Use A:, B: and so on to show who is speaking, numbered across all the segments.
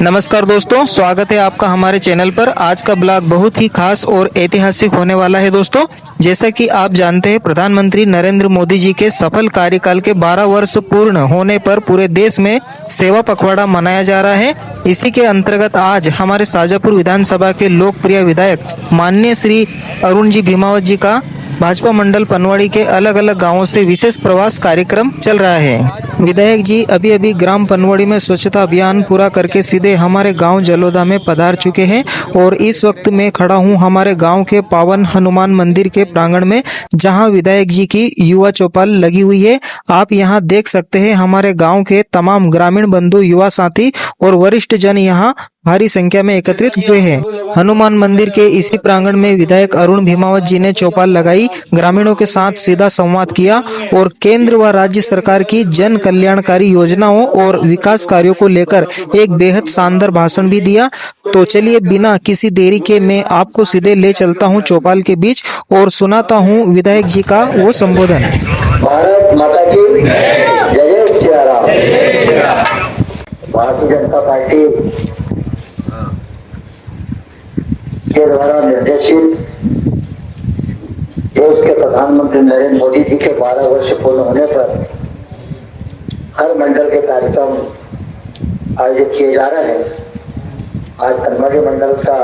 A: नमस्कार दोस्तों, स्वागत है आपका हमारे चैनल पर। आज का ब्लॉग बहुत ही खास और ऐतिहासिक होने वाला है दोस्तों। जैसा कि आप जानते हैं, प्रधानमंत्री नरेंद्र मोदी जी के सफल कार्यकाल के 12 वर्ष पूर्ण होने पर पूरे देश में सेवा पखवाड़ा मनाया जा रहा है। इसी के अंतर्गत आज हमारे शाजापुर विधानसभा के लोकप्रिय विधायक माननीय श्री अरुण जी भीमावत जी का भाजपा मंडल पनवाड़ी के अलग अलग गांवों से विशेष प्रवास कार्यक्रम चल रहा है। विधायक जी अभी अभी ग्राम पनवाड़ी में स्वच्छता अभियान पूरा करके सीधे हमारे गांव जलोदा में पधार चुके हैं और इस वक्त मैं खड़ा हूं हमारे गांव के पावन हनुमान मंदिर के प्रांगण में, जहां विधायक जी की युवा चौपाल लगी हुई है। आप यहां देख सकते हैं हमारे गांव के तमाम ग्रामीण बंधु, युवा साथी और वरिष्ठ जन यहां भारी संख्या में एकत्रित हुए हैं। हनुमान मंदिर के इसी प्रांगण में विधायक अरुण भीमावत जी ने चौपाल लगाई, ग्रामीणों के साथ सीधा संवाद किया और केंद्र व राज्य सरकार की जन कल्याणकारी योजनाओं और विकास कार्यों को लेकर एक बेहद शानदार भाषण भी दिया। तो चलिए बिना किसी देरी के मैं आपको सीधे ले चलता हूं चौपाल के बीच और सुनाता हूं विधायक जी का वो संबोधन।
B: भारत माता की जय, जय श्री राम। भारतीय जनता पार्टी के द्वारा निर्देशित देश के प्रधानमंत्री नरेंद्र मोदी जी के 12 वर्ष पूर्ण होने पर हर मंडल के कार्यक्रम आयोजित किए जा रहे हैं। आज पनवाड़ी मंडल का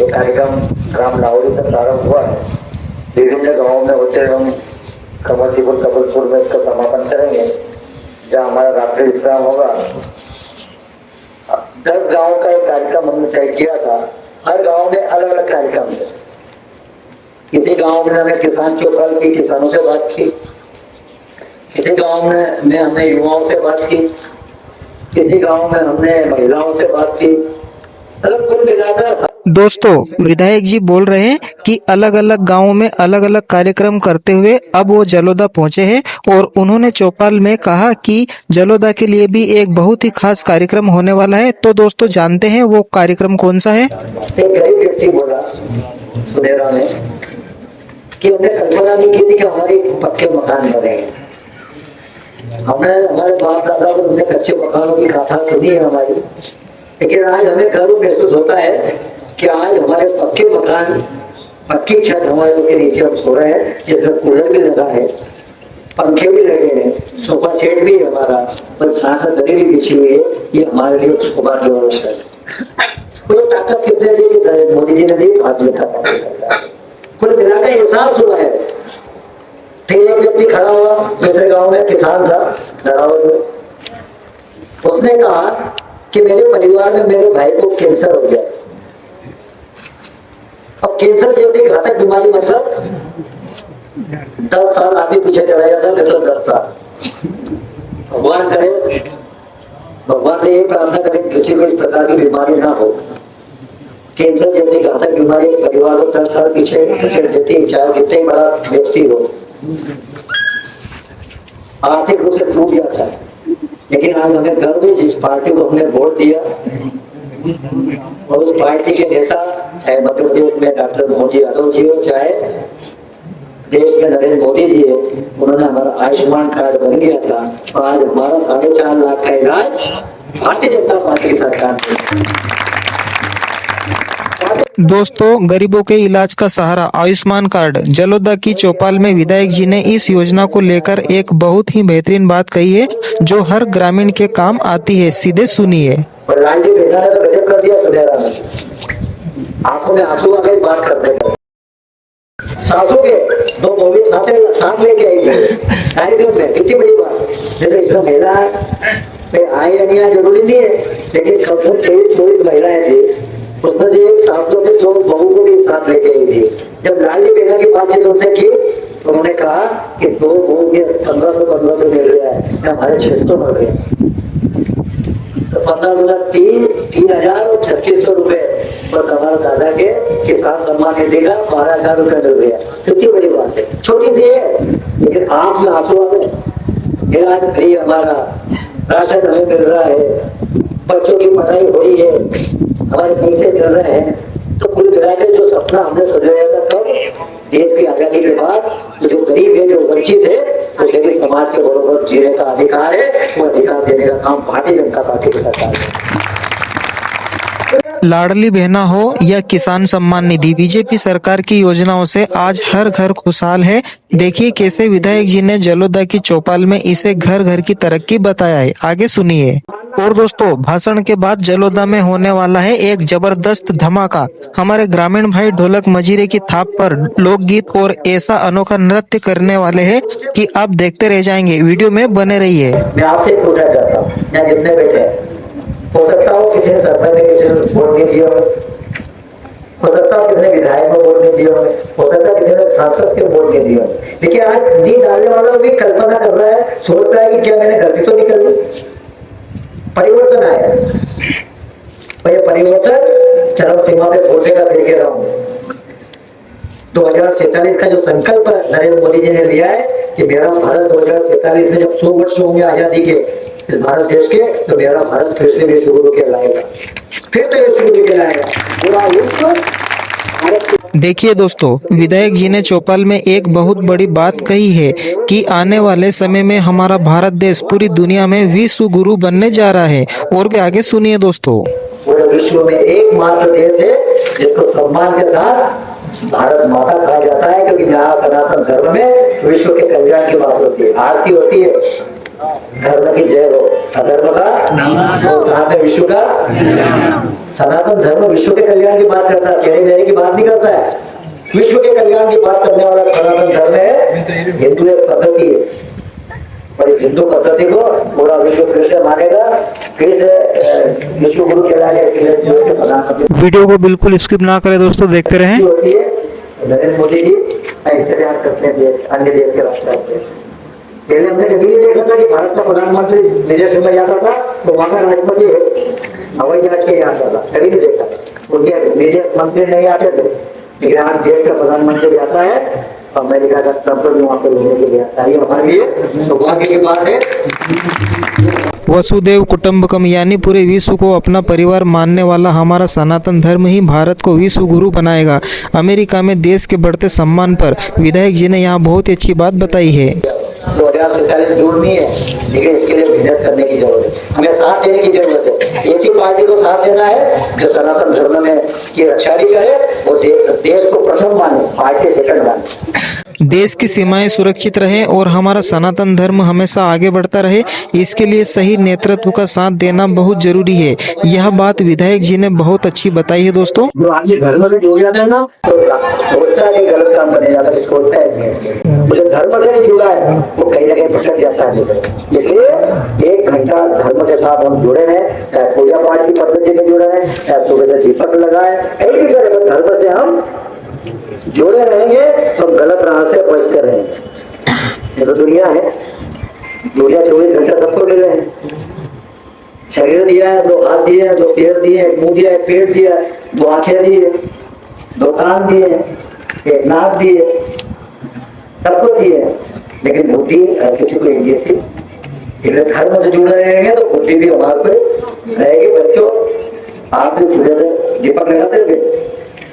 B: ये कार्यक्रम ग्राम लाहौरी से प्रारंभ हुआ है। विभिन्न गांवों में होते हम कमरजीपुर कबलपुर में इसका समापन करेंगे, जहाँ हमारा रात्रि विश्राम होगा। 10 गांव का एक कार्यक्रम हमने तय किया था। हर गांव में अलग अलग कार्यक्रम थे। किसी गांव में हमने किसान चौपाल की, किसानों से बात की। किसी गांव में हमने युवाओं से बात की। किसी गांव में हमने महिलाओं से बात की। मतलब कुल मिलाकर
A: दोस्तों, विधायक जी बोल रहे हैं कि अलग अलग गांवों में अलग अलग कार्यक्रम करते हुए अब वो जलोदा पहुंचे हैं और उन्होंने चौपाल में कहा कि जलोदा के लिए भी एक बहुत ही खास कार्यक्रम होने वाला है। तो दोस्तों जानते हैं वो कार्यक्रम कौन सा है।
B: एक गरीब व्यक्ति बोला सुनेरा में कि हमने कल्पना नहीं की थी कि हमारे पक्के मकान बनेंगे। हमने हमारे बाप दादा को हमने कच्चे मकानों की गाथा सुनी है हमारी, लेकिन आज हमें गर्व महसूस होता है कि आज हमारे पक्के मकान, पक्की छत हमारे उसके नीचे हम सो रहे हैं, जिसमें कूलर भी लगा है, पंखे भी लगे हैं, सोफा सेट भी है हमारा और साथ दरी भी बिछी हुई है। ये हमारे लिए सौभाग्य और अवसर है। वो ताकत कितने दी कि मोदी जी ने दी, भारतीय जनता पार्टी कुल मिलाकर एहसास हुआ है। फिर एक व्यक्ति खड़ा हुआ दूसरे गांव में, किसान था धड़ावत में। उसने कहा कि मेरे परिवार में मेरे भाई को कैंसर हो गया। अब कैंसर जैसी घातक बीमारी मतलब 10 साल आगे पीछे चला जाता है, मतलब 10 साल। भगवान करे, भगवान से ये प्रार्थना करें किसी को इस प्रकार की बीमारी ना हो। कैंसर जैसी घातक बीमारी परिवार को 10 साल पीछे घसीट देती है, चाहे कितने बड़ा व्यक्ति हो, आर्थिक रूप से टूट जाता है। लेकिन आज हमें गर्व है जिस पार्टी को हमने वोट दिया और उस पार्टी के नेता, चाहे मध्य प्रदेश में डॉक्टर मोदी यादव जी हो, चाहे देश में नरेंद्र मोदी जी है, उन्होंने हमारा आयुष्मान कार्ड बन गया था और आज हमारा 4.5 लाख का इलाज भारतीय जनता पार्टी की सरकार ने।
A: दोस्तों, गरीबों के इलाज का सहारा आयुष्मान कार्ड, जलोदा की चौपाल में विधायक जी ने इस योजना को लेकर एक बहुत ही बेहतरीन बात कही है जो हर ग्रामीण के काम आती है। सीधे सुनिए।
B: लालजी बेटा ने तो गजब कर दिया सुनेरा में, आंखों में आंसू आ गए बात करते करते। सासू के 2 मूवी साथ लेके आई कार्यक्रम में, कितनी बड़ी बात। जैसे इसमें महिला आए या नहीं आए जरूरी नहीं है, लेकिन कम से कम 23 महिलाएं थी। उसमें से एक सासू के 2 बहू को भी साथ लेके आई थी। जब लालजी बेटा की बातचीत उनसे की तो उन्होंने कहा कि 2 बहू के 1500 मिल रहा है, हमारे 600 मिल रहे हैं। तो 15,000 और 3600 रुपए बस हमारे दादा के किसान सम्मान निधि का 12,000 रुपए मिल गया। कितनी बड़ी बात है, छोटी सी है, लेकिन आंख में आंसू आ गए। इलाज फ्री हमारा, राशन हमें मिल रहा है, बच्चों की पढ़ाई हो रही है, हमारे पैसे मिल रहे हैं। तो कुल मिलाकर जो सपना हमने सोचा था तब देश की आजादी के बाद, जो गरीब है, जो वंचित है, उसे भी समाज के बरोबर जीने का अधिकार है, वो अधिकार देने का काम भारतीय जनता पार्टी की सरकार है।
A: लाडली बहना हो या किसान सम्मान निधि, बीजेपी सरकार की योजनाओं से आज हर घर खुशहाल है। देखिए कैसे विधायक जी ने जलोदा की चौपाल में इसे घर घर की तरक्की बताया है, आगे सुनिए। और दोस्तों, भाषण के बाद जलोदा में होने वाला है एक जबरदस्त धमाका। हमारे ग्रामीण भाई ढोलक मजीरे की थाप पर लोकगीत और ऐसा अनोखा नृत्य करने वाले हैं कि आप देखते रह जाएंगे। वीडियो में बने रहिए।
B: मैं आपसे पूछना चाहता हूँ, यहाँ जितने बैठे हैं, हो सकता हो किसी ने सरपंच में किसी ने वोट नहीं दिया हो सकता हो किसी ने विधायक में वोट नहीं दिया हो सकता है किसी ने सांसद के वोट नहीं दिया। देखिए आज नींद डालने वाला भी कल्पना कर रहा है, सोच रहा है कि क्या मैंने गलती तो नहीं कर ली। परिवर्तन आया और ये परिवर्तन चरम सीमा पे पहुंचेगा, देखे रहा हूं। 2047 का जो संकल्प नरेंद्र मोदी जी ने लिया है कि मेरा भारत 2047 में जब 100 वर्ष होंगे आजादी के इस भारत देश के, तो मेरा भारत फिर से विश्व गुरु कहलाएगा, फिर से विश्व गुरु कहलाएगा। पूरा विश्व भारत।
A: देखिए दोस्तों, विधायक जी ने चौपाल में एक बहुत बड़ी बात कही है कि आने वाले समय में हमारा भारत देश पूरी दुनिया में विश्व गुरु बनने जा रहा है। और भी आगे सुनिए दोस्तों।
B: पूरे विश्व में एकमात्र देश है जिसको सम्मान के साथ भारत माता कहा जाता है, क्योंकि यहाँ सनातन धर्म में विश्व के कल्याण की बात होती है, आरती होती है, धर्म की जय हो, अधर्म का विश्व का। सनातन धर्म विश्व के कल्याण की बात करता है, तेरे मेरे की बात नहीं करता है। विश्व के कल्याण की बात करने वाला सनातन धर्म है। हिंदू एक पद्धति है और इस हिंदू पद्धति को पूरा विश्व फिर से मानेगा, फिर से विश्व गुरु कहलाएगा। इसके लिए प्रधानमंत्री
A: वीडियो को बिल्कुल स्किप ना करें दोस्तों, देखते रहें।
B: होती है नरेंद्र मोदी जी इंतजार करते हैं अन्य देश के राष्ट्रपति। पहले हमने कभी नहीं देखा था कि भारत का प्रधानमंत्री विदेश में जाता था तो वहां का राष्ट्रपति हवाई जहाज के यहाँ आता था, कभी नहीं देखा। उनके विदेश मंत्री नहीं आते थे, लेकिन आज देश का प्रधानमंत्री जाता है, अमेरिका का ट्रंप भी वहां पर लेने के लिए आता है। हमारे लिए सौभाग्य की बात है।
A: वसुदेव कुटुंबकम यानी पूरे विश्व को अपना परिवार मानने वाला हमारा सनातन धर्म ही भारत को विश्व गुरु बनाएगा। अमेरिका में देश के बढ़ते सम्मान पर विधायक जी ने यहाँ बहुत ही अच्छी बात बताई है।
B: 2047 दूर नहीं है, लेकिन इसके लिए मेहनत करने की जरूरत है, हमें साथ देने की जरूरत है। ऐसी पार्टी को साथ देना है जो सनातन धर्म में की रक्षा भी करे और देश को प्रथम माने, पार्टी सेकंड माने।
A: देश की सीमाएं सुरक्षित रहें और हमारा सनातन धर्म हमेशा आगे बढ़ता रहे, इसके लिए सही नेतृत्व का साथ देना बहुत जरूरी है। यह बात विधायक जी ने बहुत अच्छी बताई है दोस्तों।
B: जो आपके धर्म में जुड़ जाता है ना, तो सोचता है कि गलत काम करने जाता है, सोचता है मुझे धर्म से नहीं जुड़ा है, वो कहीं ना कहीं भटक जाता है। इसलिए 1 घंटा धर्म के साथ हम जुड़े हैं, चाहे पूजा पाठ की पद्धति में जुड़े हैं, चाहे सुबह से दीपक लगाए, ऐसी तरह धर्म से हम जुड़े रहेंगे तो गलत राह से बचते रहेंगे। ये तो दुनिया है, दुनिया 24 घंटा सबको मिल रहे हैं। शरीर दिया है, 2 हाथ दिए हैं, 2 पैर दिए हैं, मुंह दिया है, पेट दिया है, 2 आंखें दी है, 2 कान दिए हैं, 1 नाक दिए, सबको दिए है, लेकिन बुद्धि किसी को एक जैसी। इसलिए धर्म से जुड़े रहेंगे तो बुद्धि भी हमारे पे रहेगी। बच्चों, आप भी सुबह से दीपक लगाते थे,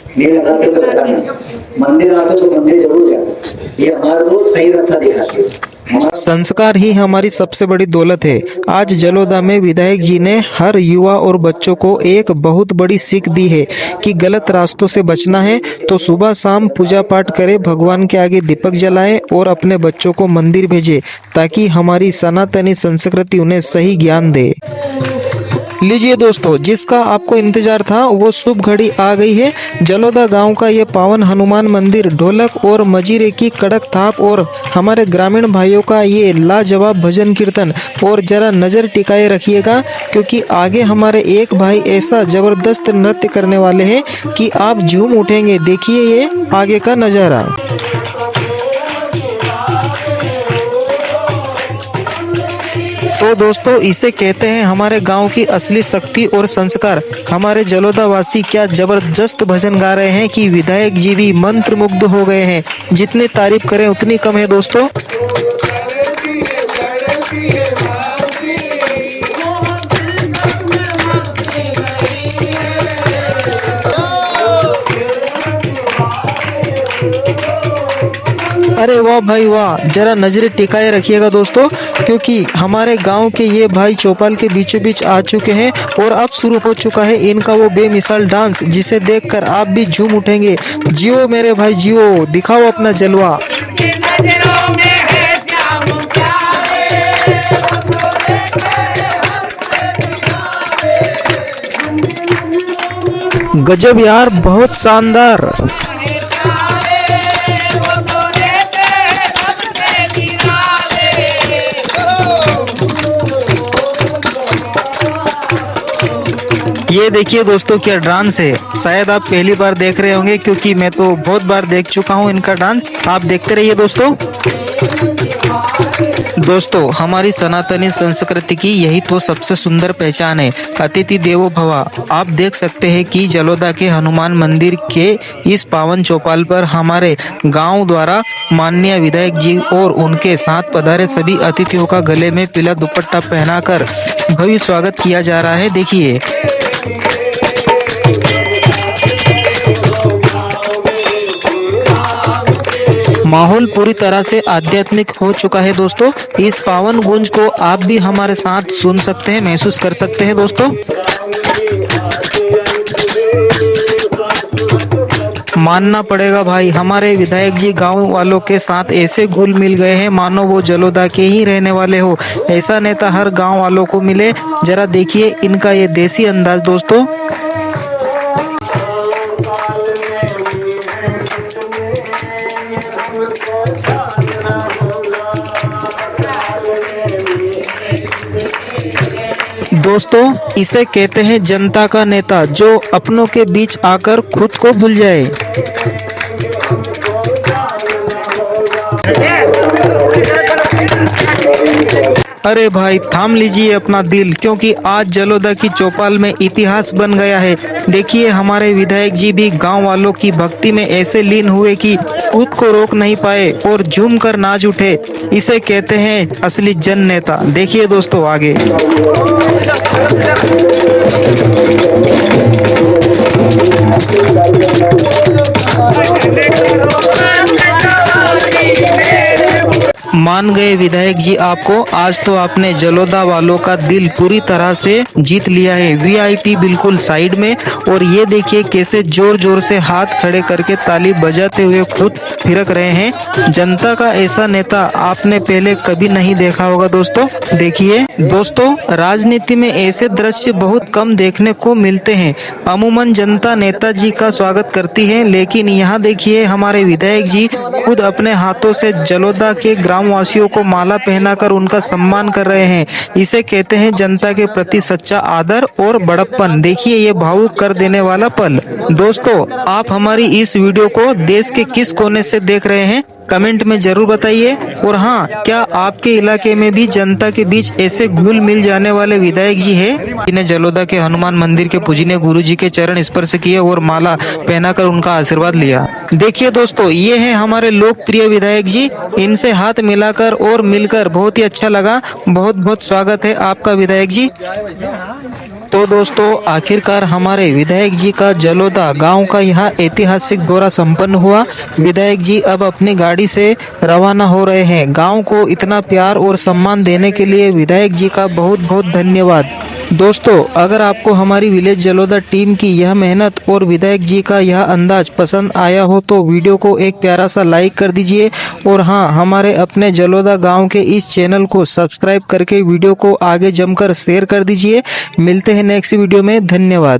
B: नहीं लगाते तो लगाना, मंदिर आते तो मंदिर जरूर जाते, ये हमारे को सही रास्ता दिखाते हैं।
A: संस्कार ही हमारी सबसे बड़ी दौलत है। आज जलोदा में विधायक जी ने हर युवा और बच्चों को एक बहुत बड़ी सीख दी है कि गलत रास्तों से बचना है तो सुबह शाम पूजा पाठ करें, भगवान के आगे दीपक जलाएं और अपने बच्चों को मंदिर भेजें ताकि हमारी सनातनी संस्कृति उन्हें सही ज्ञान दे। लीजिए दोस्तों, जिसका आपको इंतजार था वो शुभ घड़ी आ गई है। जलोदा गांव का ये पावन हनुमान मंदिर, ढोलक और मजीरे की कड़क थाप और हमारे ग्रामीण भाइयों का ये लाजवाब भजन कीर्तन, और जरा नज़र टिकाए रखिएगा क्योंकि आगे हमारे एक भाई ऐसा जबरदस्त नृत्य करने वाले हैं कि आप झूम उठेंगे। देखिए ये आगे का नज़ारा। तो दोस्तों, इसे कहते हैं हमारे गांव की असली शक्ति और संस्कार। हमारे जलोदा वासी क्या जबरदस्त भजन गा रहे हैं कि विधायक जी भी मंत्रमुग्ध हो गए हैं। जितनी तारीफ करें उतनी कम है दोस्तों। अरे वाह भाई वाह, जरा नजरें टिकाए रखिएगा दोस्तों, क्योंकि हमारे गांव के ये भाई चौपाल के बीचों बीच आ चुके हैं और अब शुरू हो चुका है इनका वो बेमिसाल डांस, जिसे देखकर आप भी झूम उठेंगे। जियो मेरे भाई जियो, दिखाओ अपना जलवा। गजब यार, बहुत शानदार। ये देखिए दोस्तों क्या डांस है, शायद आप पहली बार देख रहे होंगे, क्योंकि मैं तो बहुत बार देख चुका हूँ इनका डांस। आप देखते रहिए दोस्तों। दोस्तों हमारी सनातनी संस्कृति की यही तो सबसे सुंदर पहचान है, अतिथि देवो भव। आप देख सकते हैं कि जलोदा के हनुमान मंदिर के इस पावन चौपाल पर हमारे गांव द्वारा माननीय विधायक जी और उनके साथ पधारे सभी अतिथियों का गले में पीला दुपट्टा पहनाकर भव्य स्वागत किया जा रहा है। देखिए माहौल पूरी तरह से आध्यात्मिक हो चुका है दोस्तों। इस पावन गूंज को आप भी हमारे साथ सुन सकते हैं, महसूस कर सकते हैं दोस्तों। मानना पड़ेगा भाई, हमारे विधायक जी गांव वालों के साथ ऐसे घुल मिल गए हैं मानो वो जलोदा के ही रहने वाले हो। ऐसा नेता हर गांव वालों को मिले। जरा देखिए इनका ये देसी अंदाज दोस्तों। दोस्तों इसे कहते हैं जनता का नेता, जो अपनों के बीच आकर खुद को भूल जाए। अरे भाई थाम लीजिए अपना दिल, क्योंकि आज जलोदा की चौपाल में इतिहास बन गया है। देखिए हमारे विधायक जी भी गांव वालों की भक्ति में ऐसे लीन हुए कि खुद को रोक नहीं पाए और झूम कर नाच उठे। इसे कहते हैं असली जन नेता। देखिए दोस्तों आगे। मान गए विधायक जी आपको, आज तो आपने जलोदा वालों का दिल पूरी तरह से जीत लिया है। वीआईपी बिल्कुल साइड में, और ये देखिए कैसे जोर जोर से हाथ खड़े करके ताली बजाते हुए खुद थिरक रहे हैं। जनता का ऐसा नेता आपने पहले कभी नहीं देखा होगा दोस्तों। देखिए दोस्तों, राजनीति में ऐसे दृश्य बहुत कम देखने को मिलते हैं। अमूमन जनता नेताजी का स्वागत करती है, लेकिन यहाँ देखिए हमारे विधायक जी खुद अपने हाथों से जलोदा के ग्रामवासियों को माला पहनाकर उनका सम्मान कर रहे हैं। इसे कहते हैं जनता के प्रति सच्चा आदर और बड़प्पन। देखिए ये भावुक कर देने वाला पल। दोस्तों आप हमारी इस वीडियो को देश के किस कोने से देख रहे हैं, कमेंट में जरूर बताइए। और हाँ, क्या आपके इलाके में भी जनता के बीच ऐसे घुल मिल जाने वाले विधायक जी हैं, जिन्हें जलोदा के हनुमान मंदिर के पूजनीय गुरु जी के चरण स्पर्श किए और माला पहनाकर उनका आशीर्वाद लिया। देखिए दोस्तों, ये हैं हमारे लोकप्रिय विधायक जी। इनसे हाथ मिलाकर और मिलकर बहुत ही अच्छा लगा। बहुत बहुत स्वागत है आपका विधायक जी। तो दोस्तों आखिरकार हमारे विधायक जी का जलोदा गांव का यह ऐतिहासिक दौरा संपन्न हुआ। विधायक जी अब अपनी गाड़ी से रवाना हो रहे हैं। गांव को इतना प्यार और सम्मान देने के लिए विधायक जी का बहुत बहुत धन्यवाद। दोस्तों अगर आपको हमारी विलेज जलोदा टीम की यह मेहनत और विधायक जी का यह अंदाज पसंद आया हो तो वीडियो को एक प्यारा सा लाइक कर दीजिए। और हाँ, हमारे अपने जलोदा गांव के इस चैनल को सब्सक्राइब करके वीडियो को आगे जमकर शेयर कर दीजिए। मिलते हैं नेक्स्ट वीडियो में। धन्यवाद।